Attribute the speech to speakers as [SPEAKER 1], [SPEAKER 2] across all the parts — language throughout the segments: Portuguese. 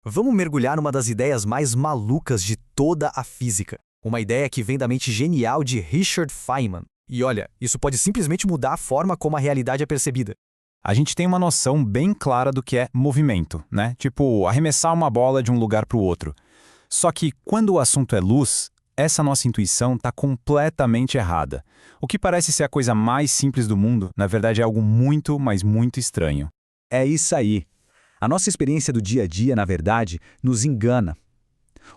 [SPEAKER 1] Vamos mergulhar numa das ideias mais malucas de toda a física. Uma ideia que vem da mente genial de Richard Feynman. E olha, isso pode simplesmente mudar a forma como a realidade é percebida.
[SPEAKER 2] A gente tem uma noção bem clara do que é movimento, né? Tipo, arremessar uma bola de um lugar para o outro. Só que quando o assunto é luz, essa nossa intuição está completamente errada. O que parece ser a coisa mais simples do mundo, na verdade é algo muito, mas muito estranho.
[SPEAKER 3] É isso aí. A nossa experiência do dia a dia, na verdade, nos engana.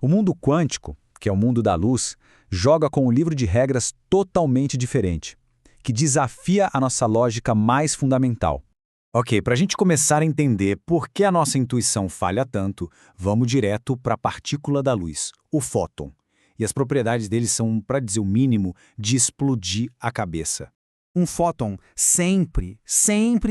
[SPEAKER 3] O mundo quântico, que é o mundo da luz, joga com um livro de regras totalmente diferente, que desafia a nossa lógica mais fundamental. Ok, para a gente começar a entender por que a nossa intuição falha tanto, vamos direto para a partícula da luz, o fóton. E as propriedades dele são, para dizer o mínimo, de explodir a cabeça.
[SPEAKER 4] Um fóton sempre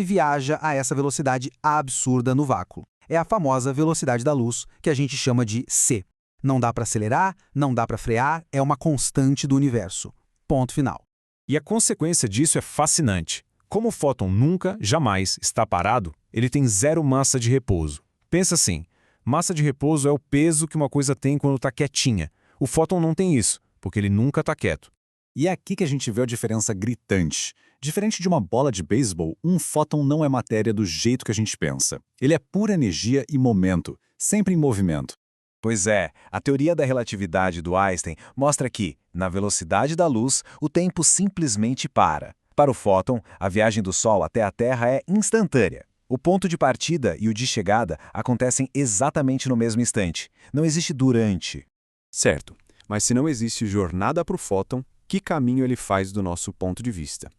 [SPEAKER 4] viaja a essa velocidade absurda no vácuo. É a famosa velocidade da luz, que a gente chama de c. Não dá para acelerar, não dá para frear, é uma constante do universo. Ponto final.
[SPEAKER 2] E a consequência disso é fascinante. Como o fóton nunca, jamais está parado, ele tem zero massa de repouso. Pensa assim, massa de repouso é o peso que uma coisa tem quando está quietinha. O fóton não tem isso, porque ele nunca está quieto.
[SPEAKER 3] E é aqui que a gente vê a diferença gritante. Diferente de uma bola de beisebol, um fóton não é matéria do jeito que a gente pensa. Ele é pura energia e momento, sempre em movimento. Pois é, a teoria da relatividade do Einstein mostra que, na velocidade da luz, o tempo simplesmente para. Para o fóton, a viagem do Sol até a Terra é instantânea. O ponto de partida e o de chegada acontecem exatamente no mesmo instante. Não existe durante.
[SPEAKER 5] Certo, mas se não existe jornada para o fóton, que caminho ele faz do nosso ponto de vista?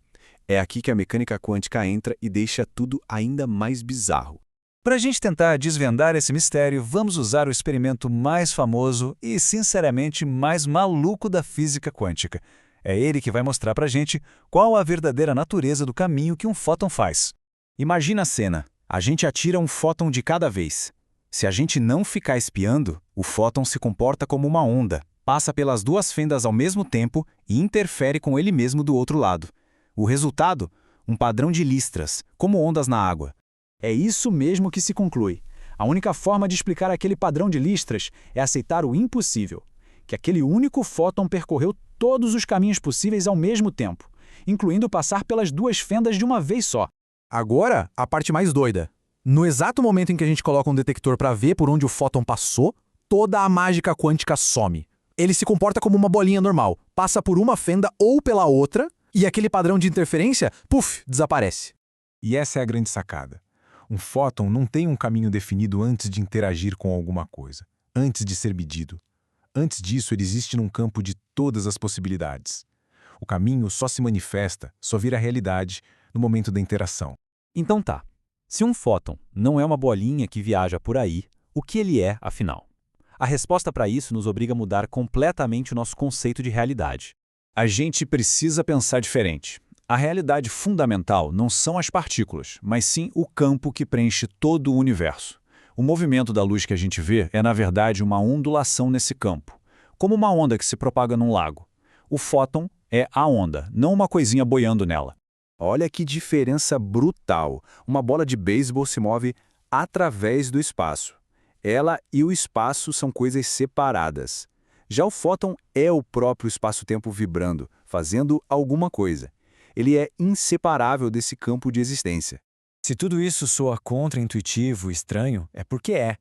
[SPEAKER 5] É aqui que a mecânica quântica entra e deixa tudo ainda mais bizarro.
[SPEAKER 3] Para a gente tentar desvendar esse mistério, vamos usar o experimento mais famoso e, sinceramente, mais maluco da física quântica. É ele que vai mostrar para a gente qual a verdadeira natureza do caminho que um fóton faz. Imagina a cena. A gente atira um fóton de cada vez. Se a gente não ficar espiando, o fóton se comporta como uma onda, passa pelas duas fendas ao mesmo tempo e interfere com ele mesmo do outro lado. O resultado? Um padrão de listras, como ondas na água. É isso mesmo que se conclui. A única forma de explicar aquele padrão de listras é aceitar o impossível, que aquele único fóton percorreu todos os caminhos possíveis ao mesmo tempo, incluindo passar pelas duas fendas de uma vez só.
[SPEAKER 4] Agora, a parte mais doida. No exato momento em que a gente coloca um detector para ver por onde o fóton passou, toda a mágica quântica some. Ele se comporta como uma bolinha normal, passa por uma fenda ou pela outra, e aquele padrão de interferência, puf, desaparece.
[SPEAKER 2] E essa é a grande sacada. Um fóton não tem um caminho definido antes de interagir com alguma coisa, antes de ser medido. Antes disso, ele existe num campo de todas as possibilidades. O caminho só se manifesta, só vira realidade, no momento da interação.
[SPEAKER 3] Então tá. Se um fóton não é uma bolinha que viaja por aí, o que ele é, afinal? A resposta para isso nos obriga a mudar completamente o nosso conceito de realidade. A gente precisa pensar diferente. A realidade fundamental não são as partículas, mas sim o campo que preenche todo o universo. O movimento da luz que a gente vê é, na verdade, uma ondulação nesse campo, como uma onda que se propaga num lago. O fóton é a onda, não uma coisinha boiando nela.
[SPEAKER 5] Olha que diferença brutal. Uma bola de beisebol se move através do espaço. Ela e o espaço são coisas separadas. Já o fóton é o próprio espaço-tempo vibrando, fazendo alguma coisa. Ele é inseparável desse campo de existência.
[SPEAKER 3] Se tudo isso soa contra-intuitivo e estranho, é porque é.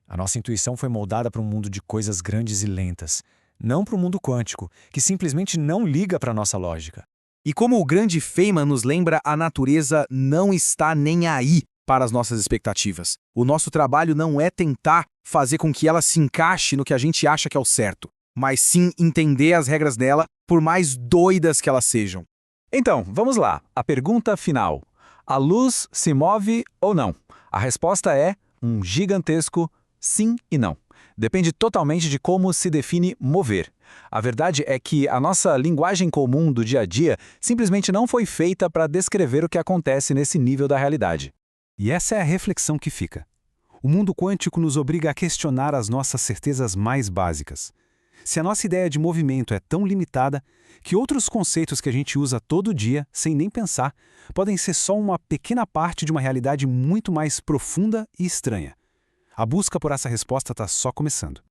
[SPEAKER 3] A nossa intuição foi moldada para um mundo de coisas grandes e lentas, não para o mundo quântico, que simplesmente não liga para a nossa lógica.
[SPEAKER 4] E como o grande Feynman nos lembra, a natureza não está nem aí para as nossas expectativas. O nosso trabalho não é tentar fazer com que ela se encaixe no que a gente acha que é o certo, mas sim entender as regras dela, por mais doidas que elas sejam.
[SPEAKER 3] Então, vamos lá. A pergunta final. A luz se move ou não? A resposta é um gigantesco sim e não. Depende totalmente de como se define mover. A verdade é que a nossa linguagem comum do dia a dia simplesmente não foi feita para descrever o que acontece nesse nível da realidade. E essa é a reflexão que fica. O mundo quântico nos obriga a questionar as nossas certezas mais básicas. Se a nossa ideia de movimento é tão limitada, que outros conceitos que a gente usa todo dia, sem nem pensar, podem ser só uma pequena parte de uma realidade muito mais profunda e estranha. A busca por essa resposta está só começando.